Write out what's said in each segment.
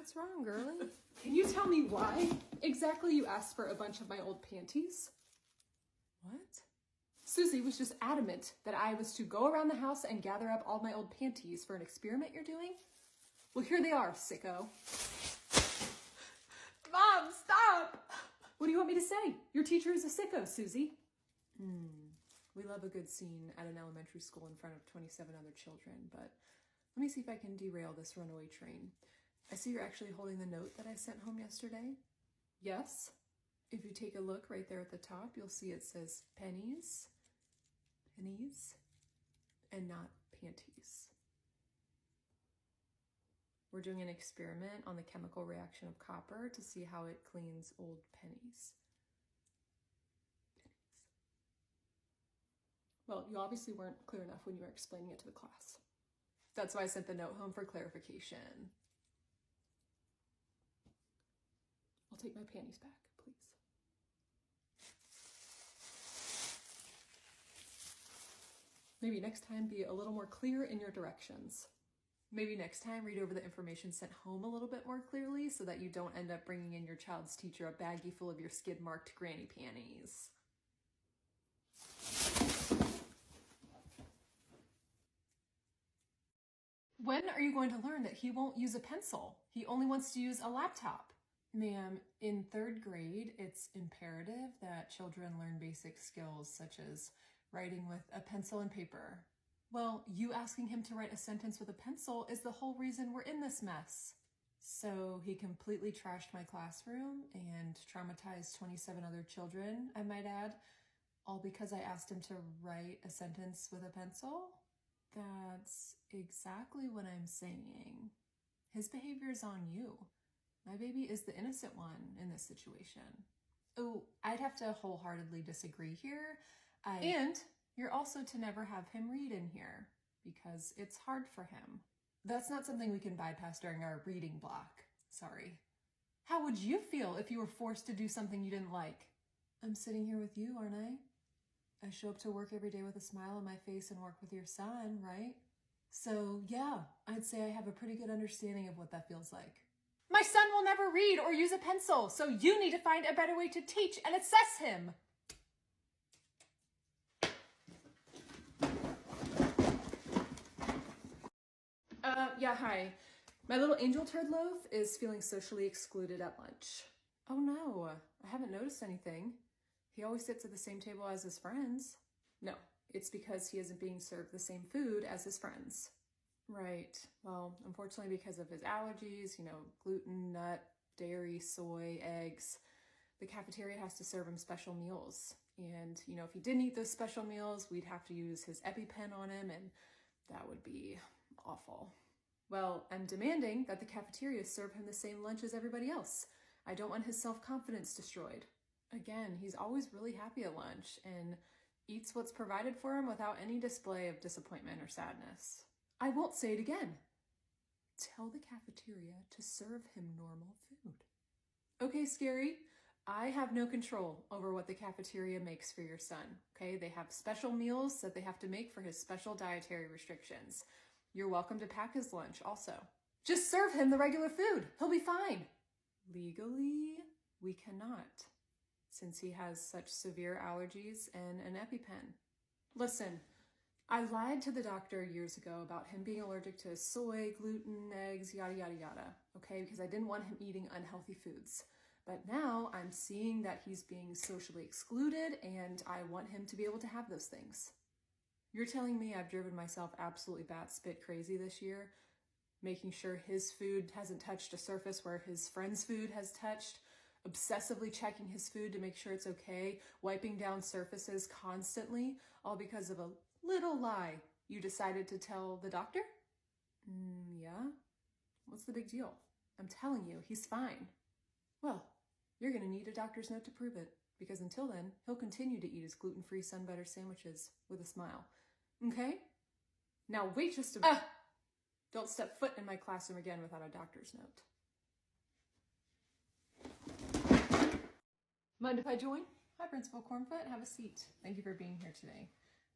What's wrong, girlie? Can you tell me why exactly you asked for a bunch of my old panties? What? Susie was just adamant that I was to go around the house and gather up all my old panties for an experiment you're doing. Well, here they are, sicko. Mom, stop! What do you want me to say? Your teacher is a sicko, Susie. We love a good scene at an elementary school in front of 27 other children, but let me see if I can derail this runaway train. I see you're actually holding the note that I sent home yesterday. Yes. If you take a look right there at the top, you'll see it says pennies, and not panties. We're doing an experiment on the chemical reaction of copper to see how it cleans old pennies. Well, you obviously weren't clear enough when you were explaining it to the class. That's why I sent the note home for clarification. I'll take my panties back, please. Maybe next time be a little more clear in your directions. Maybe next time read over the information sent home a little bit more clearly so that you don't end up bringing in your child's teacher a baggie full of your skid-marked granny panties. When are you going to learn that he won't use a pencil? He only wants to use a laptop. Ma'am, in 3rd grade, it's imperative that children learn basic skills such as writing with a pencil and paper. Well, you asking him to write a sentence with a pencil is the whole reason we're in this mess. So he completely trashed my classroom and traumatized 27 other children, I might add, all because I asked him to write a sentence with a pencil? That's exactly what I'm saying. His behavior's on you. My baby is the innocent one in this situation. Oh, I'd have to wholeheartedly disagree here. And you're also to never have him read in here because it's hard for him. That's not something we can bypass during our reading block. Sorry. How would you feel if you were forced to do something you didn't like? I'm sitting here with you, aren't I? I show up to work every day with a smile on my face and work with your son, right? So yeah, I'd say I have a pretty good understanding of what that feels like. My son will never read or use a pencil, so you need to find a better way to teach and assess him. Yeah, hi. My little angel turd loaf is feeling socially excluded at lunch. Oh no, I haven't noticed anything. He always sits at the same table as his friends. No, it's because he isn't being served the same food as his friends. Right. Well, unfortunately, because of his allergies, gluten, nut, dairy, soy, eggs, the cafeteria has to serve him special meals. And, if he didn't eat those special meals, we'd have to use his EpiPen on him, and that would be awful. Well, I'm demanding that the cafeteria serve him the same lunch as everybody else. I don't want his self-confidence destroyed. Again, he's always really happy at lunch and eats what's provided for him without any display of disappointment or sadness. I won't say it again. Tell the cafeteria to serve him normal food. Okay, Scary, I have no control over what the cafeteria makes for your son, okay? They have special meals that they have to make for his special dietary restrictions. You're welcome to pack his lunch also. Just serve him the regular food. He'll be fine. Legally, we cannot, since he has such severe allergies and an EpiPen. Listen, I lied to the doctor years ago about him being allergic to soy, gluten, eggs, yada, yada, yada, okay? Because I didn't want him eating unhealthy foods. But now I'm seeing that he's being socially excluded and I want him to be able to have those things. You're telling me I've driven myself absolutely bat-spit crazy this year, making sure his food hasn't touched a surface where his friend's food has touched, obsessively checking his food to make sure it's okay, wiping down surfaces constantly, all because of a little lie you decided to tell the doctor? Yeah? What's the big deal? I'm telling you, he's fine. Well, you're gonna need a doctor's note to prove it, because until then, he'll continue to eat his gluten-free sun butter sandwiches with a smile. Okay? Now wait just a minute. Don't step foot in my classroom again without a doctor's note. Mind if I join? Hi, Principal Cornfoot. Have a seat. Thank you for being here today.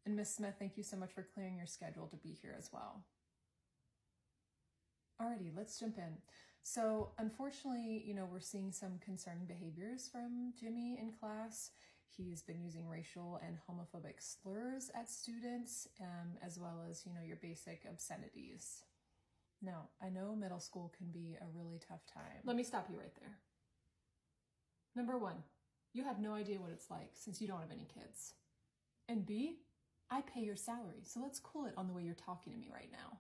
And Miss Smith, thank you so much for clearing your schedule to be here as well. Alrighty, let's jump in. So unfortunately, we're seeing some concerning behaviors from Jimmy in class. He's been using racial and homophobic slurs at students, as well as, your basic obscenities. Now, I know middle school can be a really tough time. Let me stop you right there. Number one, you have no idea what it's like since you don't have any kids. And B, I pay your salary, so let's cool it on the way you're talking to me right now.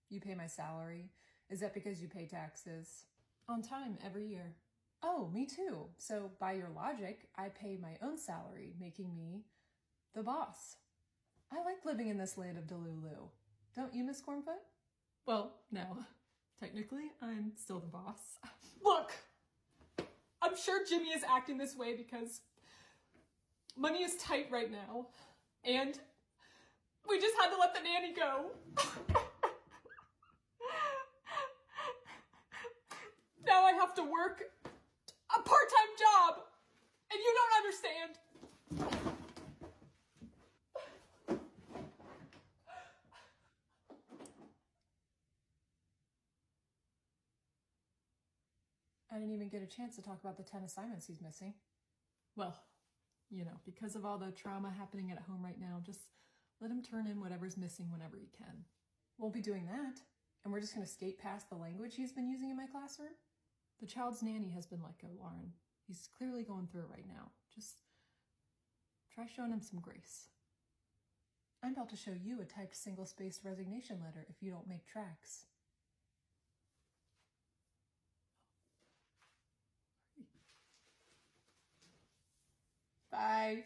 You pay my salary? Is that because you pay taxes? On time every year. Oh, me too. So by your logic, I pay my own salary, making me the boss. I like living in this land of Delulu. Don't you, Miss Cornfoot? Well, no. Technically, I'm still the boss. Look! I'm sure Jimmy is acting this way because money is tight right now. And we just had to let the nanny go. Now I have to work a part-time job. And you don't understand. I didn't even get a chance to talk about the 10 assignments he's missing. Well, because of all the trauma happening at home right now, just let him turn in whatever's missing whenever he can. Won't be doing that. And we're just going to skate past the language he's been using in my classroom? The child's nanny has been let go, Lauren. He's clearly going through it right now. Just try showing him some grace. I'm about to show you a typed single-spaced resignation letter if you don't make tracks. Bye.